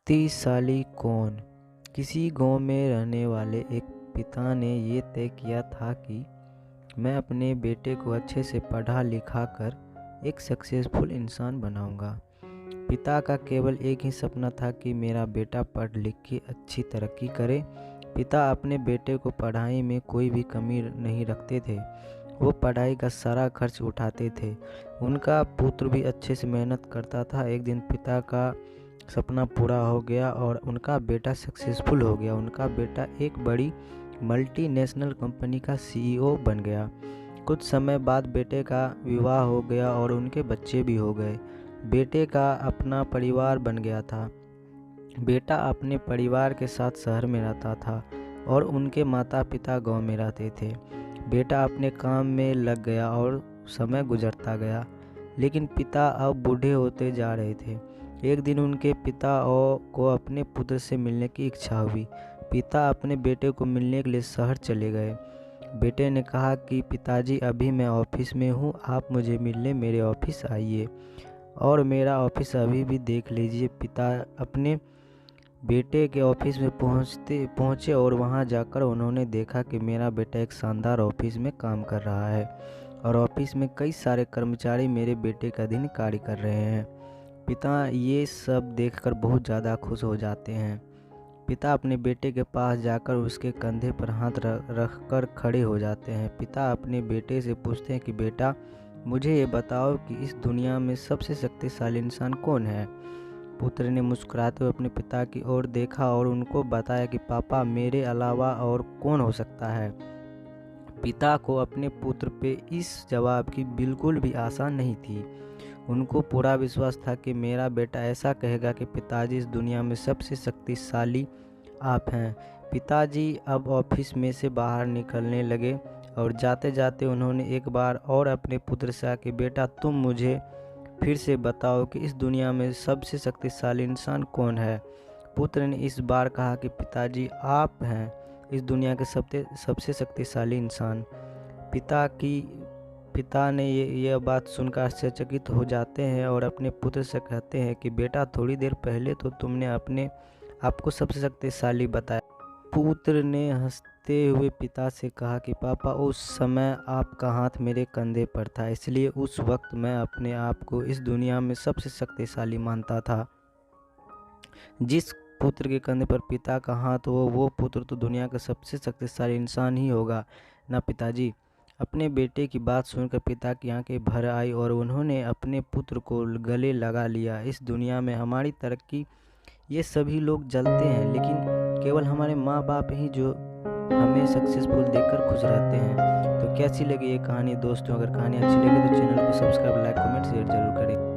शक्तिशाली कौन? किसी गांव में रहने वाले एक पिता ने ये तय किया था कि मैं अपने बेटे को अच्छे से पढ़ा लिखा कर एक सक्सेसफुल इंसान बनाऊंगा। पिता का केवल एक ही सपना था कि मेरा बेटा पढ़ लिख के अच्छी तरक्की करे। पिता अपने बेटे को पढ़ाई में कोई भी कमी नहीं रखते थे। वो पढ़ाई का सारा खर्च उठाते थे। उनका पुत्र भी अच्छे से मेहनत करता था। एक दिन पिता का सपना पूरा हो गया और उनका बेटा सक्सेसफुल हो गया। उनका बेटा एक बड़ी मल्टीनेशनल कंपनी का सीईओ बन गया। कुछ समय बाद बेटे का विवाह हो गया और उनके बच्चे भी हो गए। बेटे का अपना परिवार बन गया था। बेटा अपने परिवार के साथ शहर में रहता था और उनके माता पिता गांव में रहते थे। बेटा अपने काम में लग गया और समय गुजरता गया, लेकिन पिता अब बूढ़े होते जा रहे थे। एक दिन उनके पिता को अपने पुत्र से मिलने की इच्छा हुई। पिता अपने बेटे को मिलने के लिए शहर चले गए। बेटे ने कहा कि पिताजी, अभी मैं ऑफिस में हूँ, आप मुझे मिलने मेरे ऑफिस आइए और मेरा ऑफिस अभी भी देख लीजिए। पिता अपने बेटे के ऑफिस में पहुँचे और वहाँ जाकर उन्होंने देखा कि मेरा बेटा एक शानदार ऑफिस में काम कर रहा है और ऑफिस में कई सारे कर्मचारी मेरे बेटे का अधीन कार्य कर रहे हैं। पिता ये सब देखकर बहुत ज़्यादा खुश हो जाते हैं। पिता अपने बेटे के पास जाकर उसके कंधे पर हाथ रखकर खड़े हो जाते हैं। पिता अपने बेटे से पूछते हैं कि बेटा, मुझे ये बताओ कि इस दुनिया में सबसे शक्तिशाली इंसान कौन है? पुत्र ने मुस्कुराते हुए अपने पिता की ओर देखा और उनको बताया कि पापा, मेरे अलावा और कौन हो सकता है। पिता को अपने पुत्र पे इस जवाब की बिल्कुल भी आशा नहीं थी। उनको पूरा विश्वास था कि मेरा बेटा ऐसा कहेगा कि पिताजी, इस दुनिया में सबसे शक्तिशाली आप हैं। पिताजी अब ऑफिस में से बाहर निकलने लगे और जाते जाते उन्होंने एक बार और अपने पुत्र से कहा कि बेटा, तुम मुझे फिर से बताओ कि इस दुनिया में सबसे शक्तिशाली इंसान कौन है। पुत्र ने इस बार कहा कि पिताजी, आप हैं इस दुनिया के सबसे शक्तिशाली इंसान। पिता ने यह बात सुनकर आश्चर्यचकित हो जाते हैं और अपने पुत्र से कहते हैं कि बेटा, थोड़ी देर पहले तो तुमने अपने आप को सबसे शक्तिशाली बताया। पुत्र ने हंसते हुए पिता से कहा कि पापा, उस समय आपका हाथ मेरे कंधे पर था, इसलिए उस वक्त मैं अपने आप को इस दुनिया में सबसे शक्तिशाली मानता था। जिस पुत्र के कंधे पर पिता का हाथ हो, वो पुत्र तो दुनिया का सबसे शक्तिशाली इंसान ही होगा ना पिताजी। अपने बेटे की बात सुनकर पिता की आंखें भर आई और उन्होंने अपने पुत्र को गले लगा लिया। इस दुनिया में हमारी तरक्की, ये सभी लोग जलते हैं, लेकिन केवल हमारे माँ बाप ही जो हमें सक्सेसफुल देखकर खुश रहते हैं। तो कैसी लगी ये कहानी दोस्तों? अगर कहानी अच्छी लगी तो चैनल को सब्सक्राइब, लाइक, कमेंट, शेयर जरूर करें।